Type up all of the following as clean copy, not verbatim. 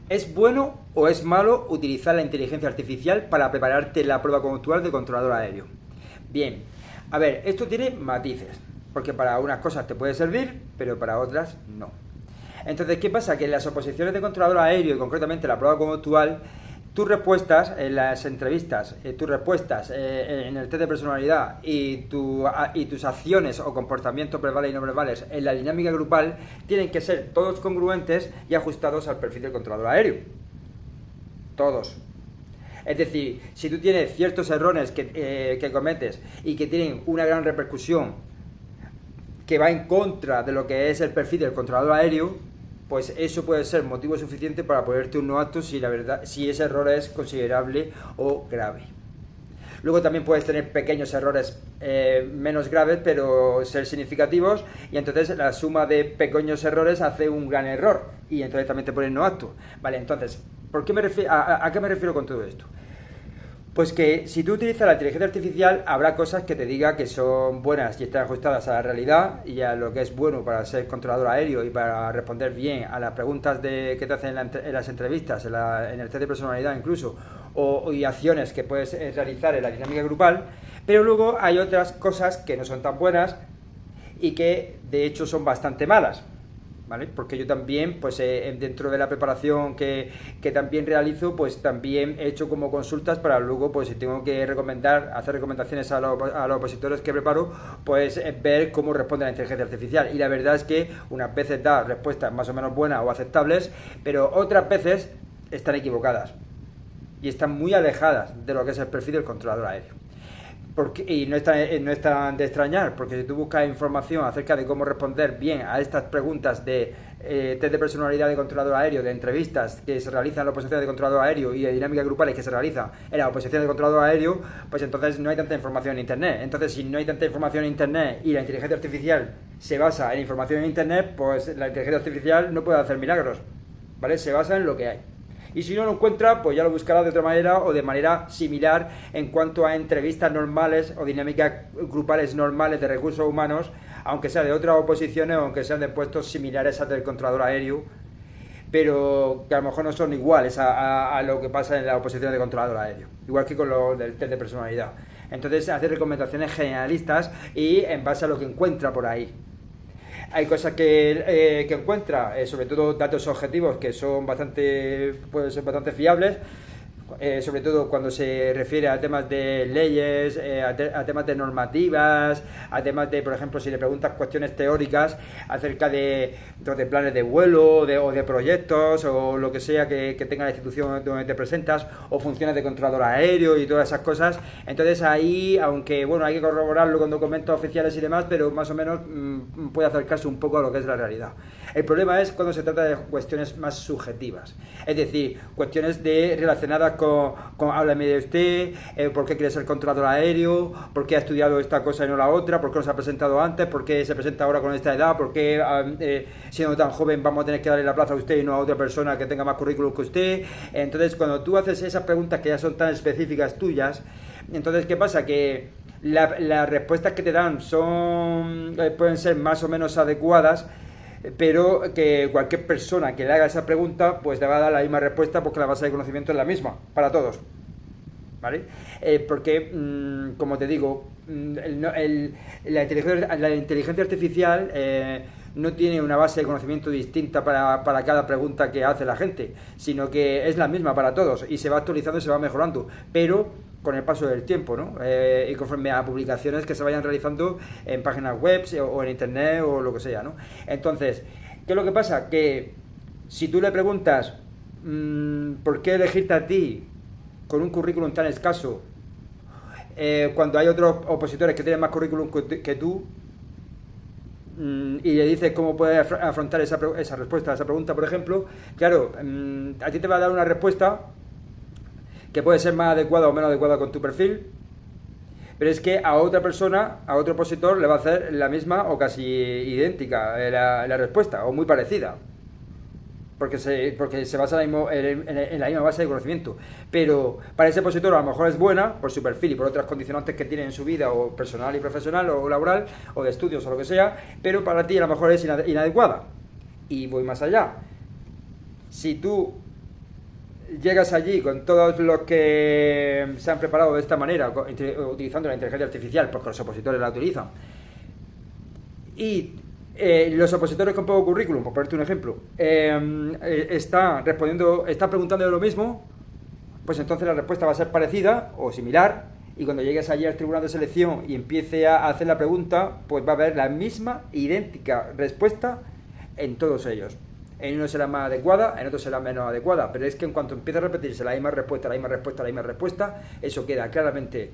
¿Es bueno o es malo utilizar la inteligencia artificial para prepararte la prueba conductual de controlador aéreo? Bien, a ver, esto tiene matices, porque para unas cosas te puede servir, pero para otras no. Entonces, ¿qué pasa? Que en las oposiciones de controlador aéreo y concretamente la prueba conductual, tus respuestas en las entrevistas, tus respuestas en el test de personalidad y tus acciones o comportamientos verbales y no verbales en la dinámica grupal tienen que ser todos congruentes y ajustados al perfil del controlador aéreo. Todos. Es decir, si tú tienes ciertos errores que cometes y que tienen una gran repercusión que va en contra de lo que es el perfil del controlador aéreo, pues eso puede ser motivo suficiente para ponerte un no apto si ese error es considerable o grave. Luego también puedes tener pequeños errores menos graves, pero ser significativos, y entonces la suma de pequeños errores hace un gran error, y entonces también te pones no apto. Vale, entonces, ¿a qué me refiero con todo esto? Pues que si tú utilizas la inteligencia artificial, habrá cosas que te diga que son buenas y están ajustadas a la realidad y a lo que es bueno para ser controlador aéreo y para responder bien a las preguntas que te hacen en las entrevistas, en el test de personalidad incluso, y acciones que puedes realizar en la dinámica grupal, pero luego hay otras cosas que no son tan buenas y que de hecho son bastante malas. ¿Vale? Porque yo también, pues dentro de la preparación que también realizo, pues también he hecho como consultas para luego, pues si tengo que hacer recomendaciones a los opositores que preparo, pues ver cómo responde la inteligencia artificial. Y la verdad es que unas veces da respuestas más o menos buenas o aceptables, pero otras veces están equivocadas y están muy alejadas de lo que es el perfil del controlador aéreo. Y no es tan de extrañar, porque si tú buscas información acerca de cómo responder bien a estas preguntas de test de personalidad de controlador aéreo, de entrevistas que se realizan en la oposición de controlador aéreo y de dinámicas grupales que se realizan en la oposición de controlador aéreo, pues entonces no hay tanta información en Internet. Entonces, si no hay tanta información en Internet y la inteligencia artificial se basa en información en Internet, pues la inteligencia artificial no puede hacer milagros, ¿vale? Se basa en lo que hay. Y si no lo encuentra, pues ya lo buscará de otra manera o de manera similar en cuanto a entrevistas normales o dinámicas grupales normales de recursos humanos, aunque sea de otras oposiciones o aunque sean de puestos similares al del controlador aéreo, pero que a lo mejor no son iguales a lo que pasa en la oposición de controlador aéreo, igual que con lo del test de personalidad. Entonces hace recomendaciones generalistas y en base a lo que encuentra por ahí. Hay cosas que encuentra, sobre todo datos objetivos que pueden ser bastante fiables, sobre todo cuando se refiere a temas de leyes, a temas de normativas, a temas de, por ejemplo, si le preguntas cuestiones teóricas acerca de planes de vuelo o de proyectos o lo que sea que tenga la institución donde te presentas, o funciones de controlador aéreo y todas esas cosas. Entonces ahí, aunque bueno, hay que corroborarlo con documentos oficiales y demás, pero más o menos puede acercarse un poco a lo que es la realidad. El problema es cuando se trata de cuestiones más subjetivas, es decir, cuestiones relacionadas con háblame de usted, por qué quiere ser controlador aéreo, por qué ha estudiado esta cosa y no la otra, por qué no se ha presentado antes, por qué se presenta ahora con esta edad, por qué siendo tan joven vamos a tener que darle la plaza a usted y no a otra persona que tenga más currículum que usted. Entonces, cuando tú haces esas preguntas que ya son tan específicas tuyas, entonces, ¿qué pasa? Que las respuestas que te dan pueden ser más o menos adecuadas, pero que cualquier persona que le haga esa pregunta pues le va a dar la misma respuesta porque la base de conocimiento es la misma para todos, ¿vale? Porque, como te digo, la inteligencia artificial no tiene una base de conocimiento distinta para cada pregunta que hace la gente, sino que es la misma para todos y se va actualizando y se va mejorando, pero con el paso del tiempo, ¿no? Y conforme a publicaciones que se vayan realizando en páginas web o en internet o lo que sea, ¿no? Entonces, ¿qué es lo que pasa? Que si tú le preguntas ¿por qué elegirte a ti con un currículum tan escaso cuando hay otros opositores que tienen más currículum que tú, y le dices cómo puedes afrontar esa respuesta a esa pregunta, por ejemplo, claro, a ti te va a dar una respuesta que puede ser más adecuada o menos adecuada con tu perfil, pero es que a otra persona, a otro opositor, le va a hacer la misma o casi idéntica la respuesta, o muy parecida, porque se basa en la misma base de conocimiento. Pero para ese opositor a lo mejor es buena por su perfil y por otras condicionantes que tiene en su vida, o personal y profesional, o laboral, o de estudios, o lo que sea, pero para ti a lo mejor es inadecuada. Y voy más allá. Si tú llegas allí con todos los que se han preparado de esta manera, utilizando la inteligencia artificial, porque los opositores la utilizan, y los opositores con poco currículum, por ponerte un ejemplo, están preguntando de lo mismo, pues entonces la respuesta va a ser parecida o similar, y cuando llegues allí al tribunal de selección y empiece a hacer la pregunta, pues va a haber la misma, idéntica respuesta en todos ellos. En uno será más adecuada, en otro será menos adecuada, pero es que en cuanto empieza a repetirse la misma respuesta, la misma respuesta, la misma respuesta, eso queda claramente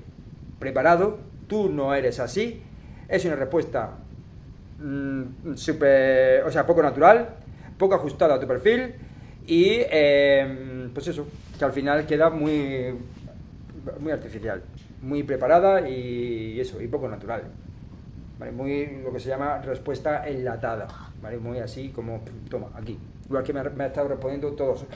preparado. Tú no eres así, es una respuesta poco natural, poco ajustada a tu perfil, y pues eso, que al final queda muy artificial, muy preparada y eso, y poco natural, ¿vale? Muy lo que se llama respuesta enlatada, ¿vale? Muy así como, toma, aquí. Igual que me ha estado respondiendo todos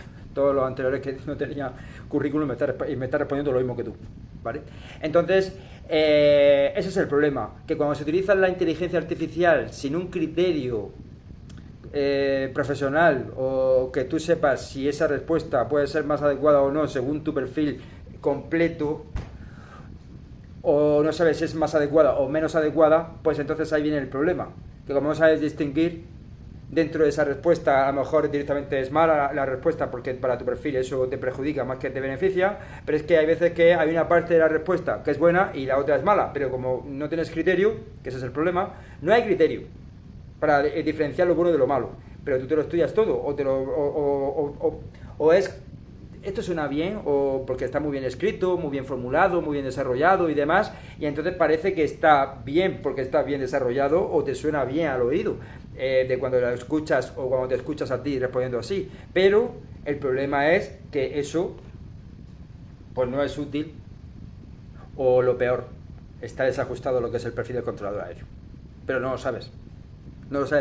los anteriores que no tenía currículum, y me está respondiendo lo mismo que tú, ¿vale? Entonces, ese es el problema, que cuando se utiliza la inteligencia artificial sin un criterio profesional, o que tú sepas si esa respuesta puede ser más adecuada o no según tu perfil completo, o no sabes si es más adecuada o menos adecuada, pues entonces ahí viene el problema, que como no sabes distinguir dentro de esa respuesta, a lo mejor directamente es mala la respuesta porque para tu perfil eso te perjudica más que te beneficia, pero es que hay veces que hay una parte de la respuesta que es buena y la otra es mala, pero como no tienes criterio, que ese es el problema, no hay criterio para diferenciar lo bueno de lo malo, pero tú te lo estudias todo, o es esto suena bien, o porque está muy bien escrito, muy bien formulado, muy bien desarrollado y demás, y entonces parece que está bien porque está bien desarrollado, o te suena bien al oído, de cuando lo escuchas o cuando te escuchas a ti respondiendo así. Pero el problema es que eso pues no es útil, o lo peor, está desajustado lo que es el perfil del controlador aéreo, pero no lo sabes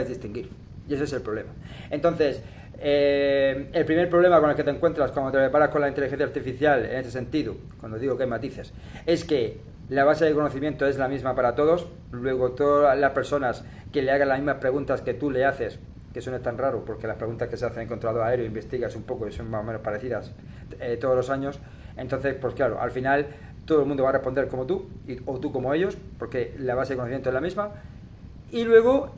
distinguir, y ese es el problema. Entonces, el primer problema con el que te encuentras cuando te preparas con la inteligencia artificial, en este sentido, cuando digo que hay matices, es que la base de conocimiento es la misma para todos. Luego todas las personas que le hagan las mismas preguntas que tú le haces, que eso no es tan raro porque las preguntas que se hacen en controlador aéreo investigas un poco y son más o menos parecidas todos los años. Entonces, pues claro, al final todo el mundo va a responder como tú, o tú como ellos, porque la base de conocimiento es la misma. Y luego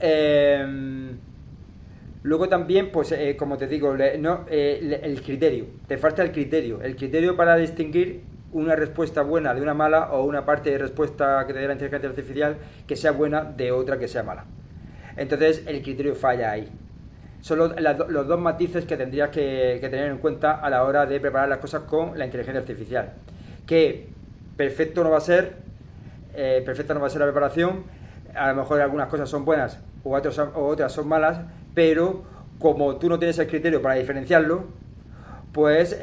también, pues como te digo, el criterio, te falta el criterio para distinguir una respuesta buena de una mala, o una parte de respuesta que te dé la inteligencia artificial que sea buena de otra que sea mala. Entonces el criterio falla ahí. Son los dos matices que tendrías que tener en cuenta a la hora de preparar las cosas con la inteligencia artificial. Que perfecta no va a ser la preparación. A lo mejor algunas cosas son buenas o otras son malas, pero como tú no tienes el criterio para diferenciarlo, pues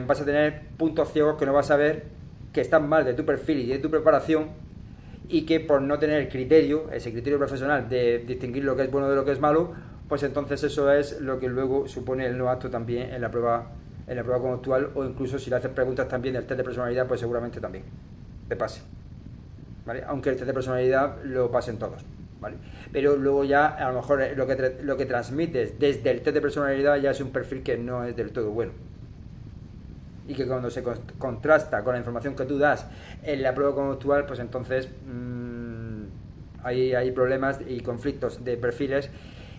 vas a tener puntos ciegos que no vas a ver, que están mal de tu perfil y de tu preparación, y que por no tener ese criterio profesional de distinguir lo que es bueno de lo que es malo, pues entonces eso es lo que luego supone el no apto también en la prueba conductual, o incluso si le haces preguntas también del test de personalidad, pues seguramente también te pase, ¿vale? Aunque el test de personalidad lo pasen todos, ¿vale? Pero luego ya a lo mejor lo que transmites desde el test de personalidad ya es un perfil que no es del todo bueno, y que cuando se contrasta con la información que tú das en la prueba conductual, pues entonces hay problemas y conflictos de perfiles,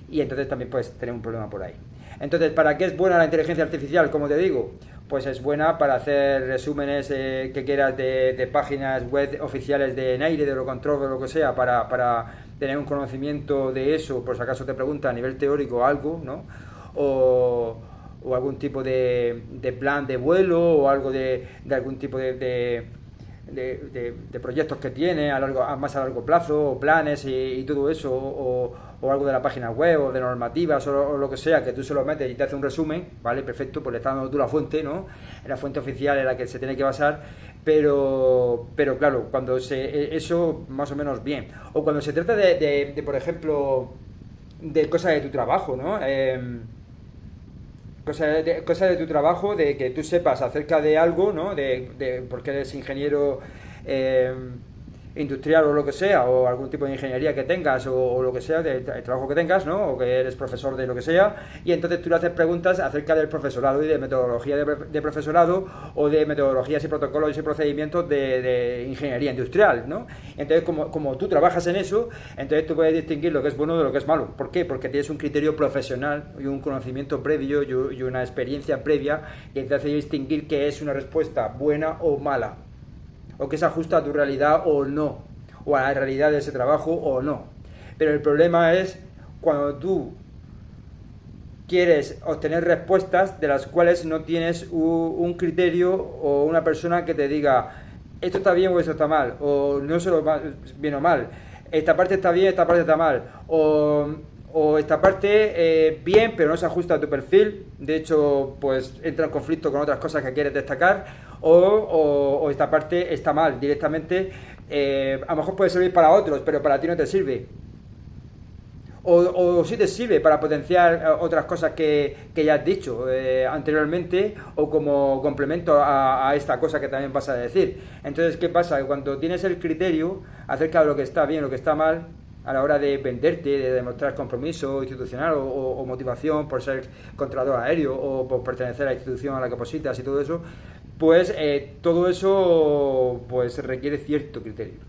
y entonces también puedes tener un problema por ahí. Entonces, ¿para qué es buena la inteligencia artificial? Como te digo, pues es buena para hacer resúmenes que quieras de páginas web oficiales de Neire, de Eurocontrol, o lo que sea, para tener un conocimiento de eso, por si acaso te pregunta a nivel teórico algo, ¿no? O algún tipo de plan de vuelo, o algo de algún tipo de proyectos que tiene más a largo plazo, o planes y todo eso, o algo de la página web, o de normativas, o lo que sea, que tú se lo metes y te hace un resumen, ¿vale? Perfecto, pues le estás dando tú la fuente, ¿no? La fuente oficial en la que se tiene que basar, pero claro, cuando eso más o menos bien. O cuando se trata de por ejemplo, de cosas de tu trabajo, ¿no? Cosas de tu trabajo, de que tú sepas acerca de algo, ¿no? Porque eres ingeniero industrial o lo que sea, o algún tipo de ingeniería que tengas, o lo que sea, del trabajo que tengas, ¿no? O que eres profesor de lo que sea, y entonces tú le haces preguntas acerca del profesorado y de metodología de profesorado, o de metodologías y protocolos y procedimientos de ingeniería industrial, ¿no? Entonces, como tú trabajas en eso, entonces tú puedes distinguir lo que es bueno de lo que es malo. ¿Por qué? Porque tienes un criterio profesional y un conocimiento previo y una experiencia previa que te hace distinguir qué es una respuesta buena o mala, o que se ajusta a tu realidad o no, o a la realidad de ese trabajo o no. Pero el problema es cuando tú quieres obtener respuestas de las cuales no tienes un criterio o una persona que te diga esto está bien o esto está mal, o no se lo va bien o mal, esta parte está bien, esta parte está mal, o esta parte bien pero no se ajusta a tu perfil, de hecho pues entra en conflicto con otras cosas que quieres destacar, o esta parte está mal directamente, a lo mejor puede servir para otros pero para ti no te sirve, o sí te sirve para potenciar otras cosas que ya has dicho anteriormente, o como complemento a esta cosa que también vas a decir. Entonces, ¿qué pasa? Que cuando tienes el criterio acerca de lo que está bien, lo que está mal, a la hora de venderte, de demostrar compromiso institucional o motivación por ser controlador aéreo o por pertenecer a la institución a la que positas y todo eso, pues todo eso pues requiere cierto criterio,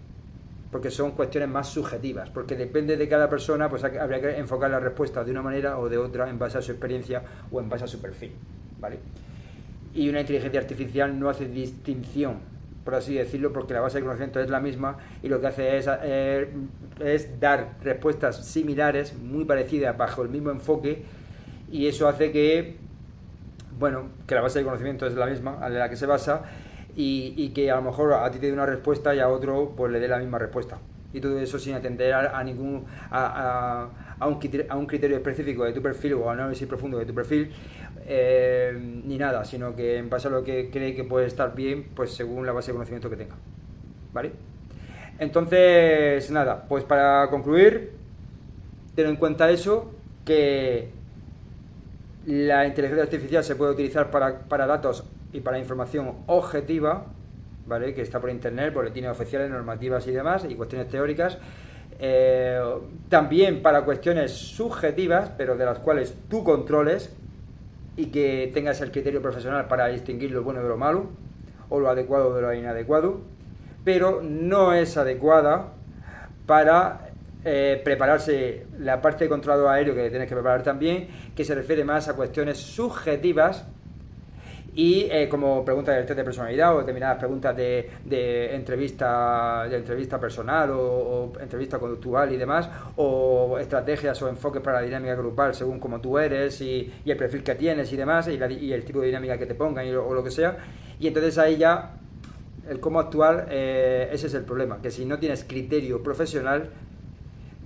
porque son cuestiones más subjetivas, porque depende de cada persona, pues habría que enfocar la respuesta de una manera o de otra en base a su experiencia o en base a su perfil, ¿vale? Y una inteligencia artificial no hace distinción, por así decirlo, porque la base de conocimiento es la misma y lo que hace es dar respuestas similares, muy parecidas, bajo el mismo enfoque, y eso hace que, bueno, que la base de conocimiento es la misma, a la que se basa, y que a lo mejor a ti te dé una respuesta y a otro pues le dé la misma respuesta, y todo eso sin atender a un criterio específico de tu perfil o a un análisis profundo de tu perfil, ni nada, sino que en base a lo que cree que puede estar bien, pues según la base de conocimiento que tenga, ¿vale? Entonces nada, pues para concluir, ten en cuenta eso, que la inteligencia artificial se puede utilizar para datos y para información objetiva, ¿vale? Que está por internet, boletines oficiales, normativas y demás, y cuestiones teóricas. También para cuestiones subjetivas, pero de las cuales tú controles y que tengas el criterio profesional para distinguir lo bueno de lo malo, o lo adecuado de lo inadecuado, pero no es adecuada para prepararse la parte de controlado aéreo, que tienes que preparar también, que se refiere más a cuestiones subjetivas y como preguntas del test de personalidad o determinadas preguntas de entrevista personal o entrevista conductual y demás, o estrategias o enfoques para la dinámica grupal según como tú eres y el perfil que tienes y demás, y el tipo de dinámica que te pongan o lo que sea, y entonces ahí ya el cómo actuar, ese es el problema, que si no tienes criterio profesional,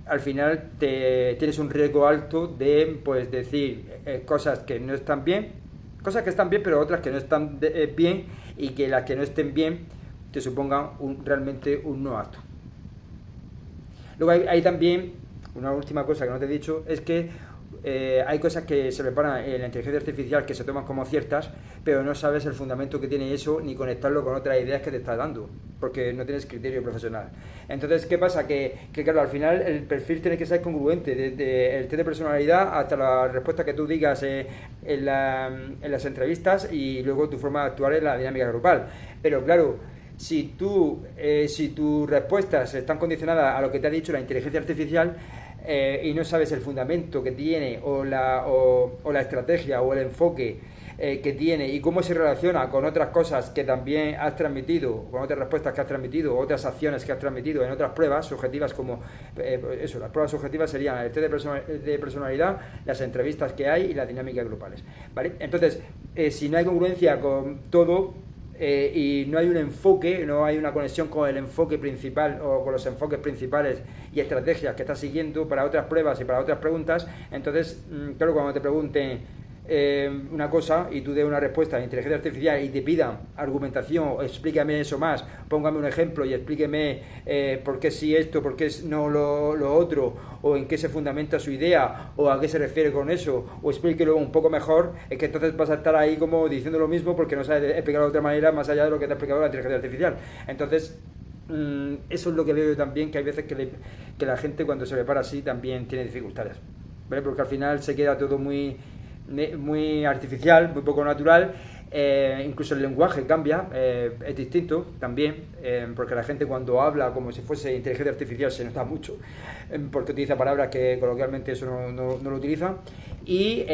al final tienes un riesgo alto de pues decir cosas que no están bien, cosas que están bien pero otras que no están bien, y que las que no estén bien te supongan realmente un no apto. Luego hay también una última cosa que no te he dicho, es que hay cosas que se preparan en la inteligencia artificial que se toman como ciertas, pero no sabes el fundamento que tiene eso ni conectarlo con otras ideas que te está dando, porque no tienes criterio profesional. Entonces, ¿qué pasa? Que claro, al final el perfil tiene que ser congruente, desde el test de personalidad hasta la respuesta que tú digas en las entrevistas, y luego tu forma de actuar en la dinámica grupal. Pero claro, si tus respuestas están condicionadas a lo que te ha dicho la inteligencia artificial, y no sabes el fundamento que tiene o la estrategia o el enfoque que tiene y cómo se relaciona con otras cosas que también has transmitido, con otras respuestas que has transmitido, otras acciones que has transmitido en otras pruebas subjetivas, como las pruebas subjetivas serían el test de personalidad, las entrevistas que hay y las dinámicas grupales, ¿vale? Entonces, si no hay congruencia con todo, y no hay un enfoque, no hay una conexión con el enfoque principal o con los enfoques principales y estrategias que estás siguiendo para otras pruebas y para otras preguntas, entonces, claro, cuando te pregunten una cosa y tú des una respuesta de inteligencia artificial y te pidan argumentación, explícame eso más, póngame un ejemplo y explíqueme por qué sí esto, por qué no lo otro, o en qué se fundamenta su idea, o a qué se refiere con eso, o explíquelo un poco mejor, es que entonces vas a estar ahí como diciendo lo mismo porque no sabes explicarlo de otra manera más allá de lo que te ha explicado la inteligencia artificial. Entonces, eso es lo que veo yo también, que hay veces que la gente cuando se prepara así también tiene dificultades, ¿vale? Porque al final se queda todo muy artificial, muy poco natural. Incluso el lenguaje cambia, es distinto también, porque la gente cuando habla como si fuese inteligencia artificial se nota mucho, porque utiliza palabras que coloquialmente eso no lo utiliza. Y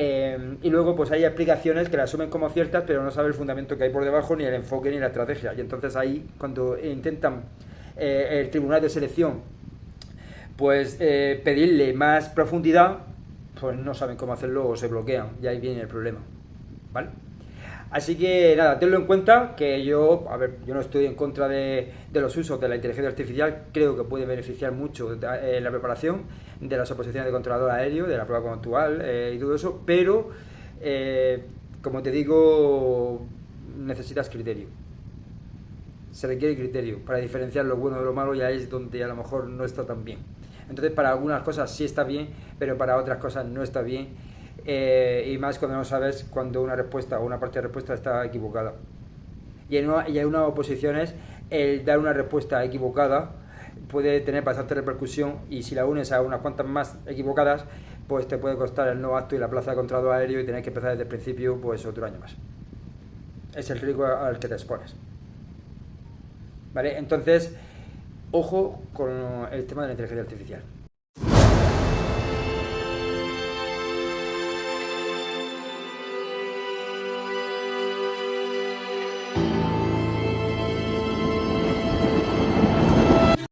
luego pues hay explicaciones que las asumen como ciertas, pero no sabe el fundamento que hay por debajo, ni el enfoque, ni la estrategia. Y entonces ahí, cuando intentan el tribunal de selección pues pedirle más profundidad, pues no saben cómo hacerlo o se bloquean, y ahí viene el problema, ¿vale? Así que nada, tenlo en cuenta, que yo no estoy en contra de los usos de la inteligencia artificial, creo que puede beneficiar mucho en la preparación de las oposiciones de controlador aéreo, de la prueba conductual y todo eso, pero como te digo, necesitas criterio. Se requiere criterio para diferenciar lo bueno de lo malo, y ahí es donde a lo mejor no está tan bien. Entonces para algunas cosas sí está bien, pero para otras cosas no está bien. Y más cuando no sabes cuando una respuesta o una parte de respuesta está equivocada. Y en unas oposiciones el dar una respuesta equivocada puede tener bastante repercusión, y si la unes a unas cuantas más equivocadas, pues te puede costar el no acto y la plaza de controlador aéreo, y tener que empezar desde el principio pues otro año más. Es el riesgo al que te expones, ¿vale? Entonces, ojo con el tema de la inteligencia artificial.